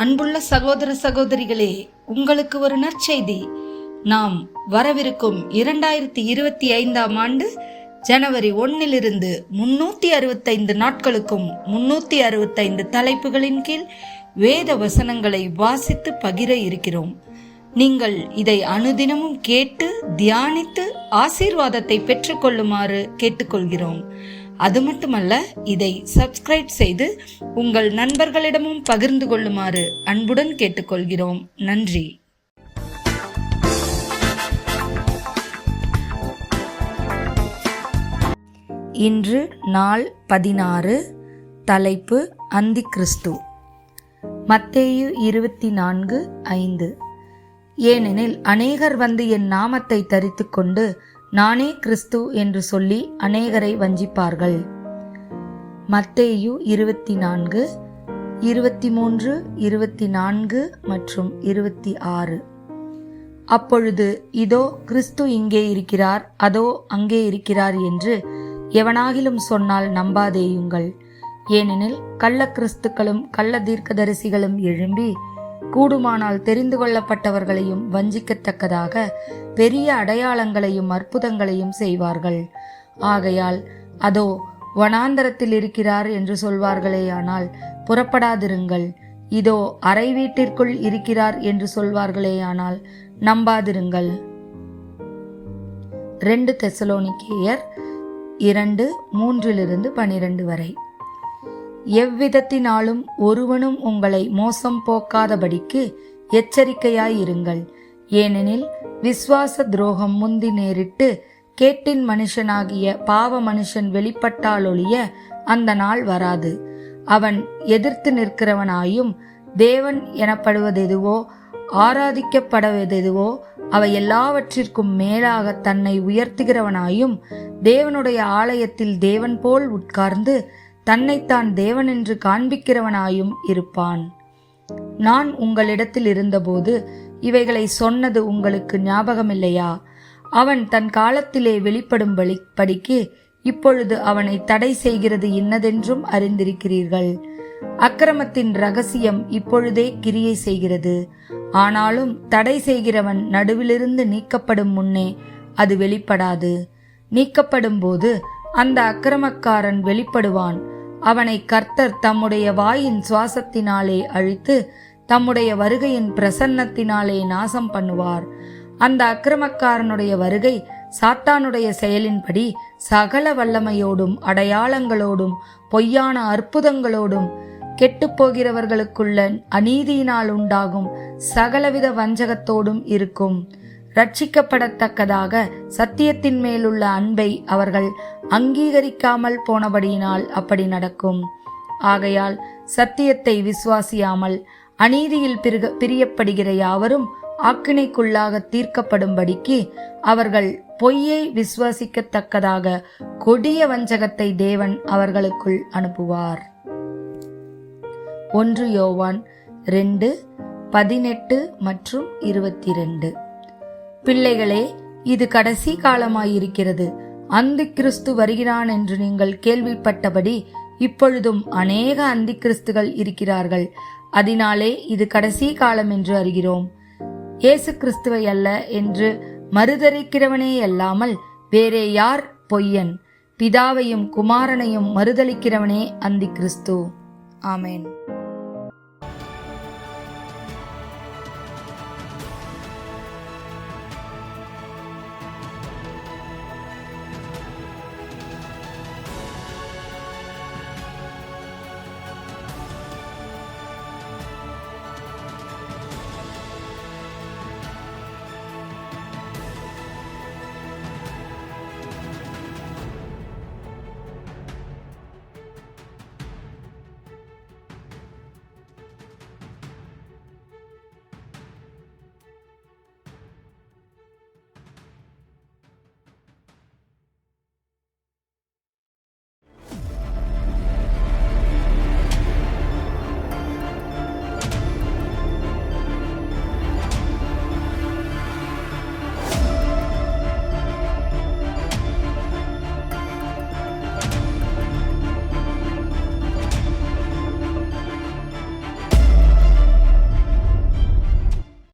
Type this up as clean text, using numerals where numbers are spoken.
அன்புள்ள சகோதர சகோதரிகளே, உங்களுக்கு ஒரு நற்செய்தி. நாம் வரவிருக்கும் 2025 ஆண்டு ஜனவரி 1 365 நாட்களுக்கும் 365 தலைப்புகளின் கீழ் வேத வசனங்களை வாசித்து பகிர இருக்கிறோம். நீங்கள் இதை அனுதினமும் கேட்டு தியானித்து ஆசீர்வாதத்தை பெற்றுக்கொள்ளுமாறு கேட்டுக்கொள்கிறோம். அது மட்டுமல்ல, இதை சப்ஸ்கிரைப் செய்து உங்கள் நண்பர்களிடமும் பகிர்ந்து கொள்ளுமாறு அன்புடன் கேட்டுக்கொள்கிறோம். நன்றி. இன்று நாள் 16. தலைப்பு அந்தி கிறிஸ்து. மத்தேயு 24:5. ஏனெனில் அநேகர் வந்து என் நாமத்தை தரித்து கொண்டு நானே கிறிஸ்து என்று சொல்லி அநேகரை வஞ்சிப்பார்கள். மத்தேயு 24, 23, 24 மற்றும் 26. அப்பொழுது இதோ கிறிஸ்து இங்கே இருக்கிறார், அதோ அங்கே இருக்கிறார் என்று எவனாகிலும் சொன்னால் நம்பாதேயுங்கள். ஏனெனில் கள்ள கிறிஸ்துக்களும் கள்ள தீர்க்கதரிசிகளும் எழும்பி கூடுமானால் தெரிந்து கொள்ளப்பட்டவர்களையும் வஞ்சிக்கத்தக்கதாக பெரிய அடையாளங்களையும் அற்புதங்களையும் செய்வார்கள். ஆகையால் அதோ வனாந்தரத்தில் இருக்கிறார் என்று சொல்வார்களேயானால் புறப்படாதிருங்கள். இதோ அறை வீட்டிற்குள் இருக்கிறார் என்று சொல்வார்களேயானால் நம்பாதிருங்கள். 2 தெசலோனிக்கேயர் 2:3-12 வரை. எவ்விதத்தினாலும் ஒருவனும் உங்களை மோசம் போக்காதபடிக்கு எச்சரிக்கையாயிருங்கள். ஏனெனில் விசுவாச துரோகம் முந்தி நேரிட்டு கேட்டின் மனுஷனாகிய பாவ மனுஷன் வெளிப்பட்டாலொழிய அந்த நாள் வராது. அவன் எதிர்த்து நிற்கிறவனாயும் தேவன் எனப்படுவதெதுவோ ஆராதிக்கப்படுவதெதுவோ அவை எல்லாவற்றிற்கும் மேலாக தன்னை உயர்த்துகிறவனாயும் தேவனுடைய ஆலயத்தில் தேவன் போல் உட்கார்ந்து தன்னைத்தான் தேவன் என்று காண்பிக்கிறவனாயும் இருப்பான். நான் உங்களிடத்தில் இருந்தபோது இவைகளை சொன்னது உங்களுக்கு ஞாபகமில்லையா? அவன் தன் காலத்திலே வெளிப்படும்படிக்கு இப்பொழுது அவனை தடை செய்கிறது இன்னதென்றும் அறிந்திருக்கிறீர்கள். அக்கிரமத்தின் இரகசியம் இப்பொழுதே கிரியை செய்கிறது. ஆனாலும் தடை செய்கிறவன் நடுவிலிருந்து நீக்கப்படும் முன்னே அது வெளிப்படாது. நீக்கப்படும் போது அந்த அக்கிரமக்காரன் வெளிப்படுவான். அவனை கர்த்தர் தம்முடைய வாயின் சுவாசத்தினாலே அழித்து தம்முடைய வருகையின் பிரசன்னத்தினாலே நாசம் பண்ணுவார். அந்த அக்கிரமக்காரனுடைய வருகை சாத்தானுடைய செயலின்படி சகல வல்லமையோடும் அடையாளங்களோடும் பொய்யான அற்புதங்களோடும் கெட்டுப்போகிறவர்களுக்குள்ள அநீதியினால் உண்டாகும் சகலவித வஞ்சகத்தோடும் இருக்கும். ரட்சிக்கப்படத்தக்கதாக சத்தியத்தின் மேலுள்ள அன்பை அவர்கள் அங்கீகரிக்காமல் போனபடியினால் அப்படி நடக்கும். ஆகையால் சத்தியத்தை விசுவாசியாமல் அநீதியில் பிரியப்படுகிற யாவரும் ஆக்கினைக்குள்ளாக தீர்க்கப்படும்படிக்கு அவர்கள் பொய்யை விசுவாசிக்கத்தக்கதாக கொடிய வஞ்சகத்தை தேவன் அவர்களுக்குள் அனுப்புவார். 1 யோவான் 2:18 மற்றும் 22. பிள்ளைகளே, இது கடைசி காலமாயிருக்கிறது. அந்தி கிறிஸ்து வருகிறான் என்று நீங்கள் கேள்விப்பட்டபடி இப்பொழுதும் அநேக அந்தி கிறிஸ்துகள் இருக்கிறார்கள். அதனாலே இது கடைசி காலம் என்று அறிகிறோம். இயேசு கிறிஸ்துவை அல்ல என்று மறுதலிக்கிறவனே அல்லாமல் வேறே யார் பொய்யன்? பிதாவையும் குமாரனையும் மறுதலிக்கிறவனே அந்தி கிறிஸ்து. ஆமேன்.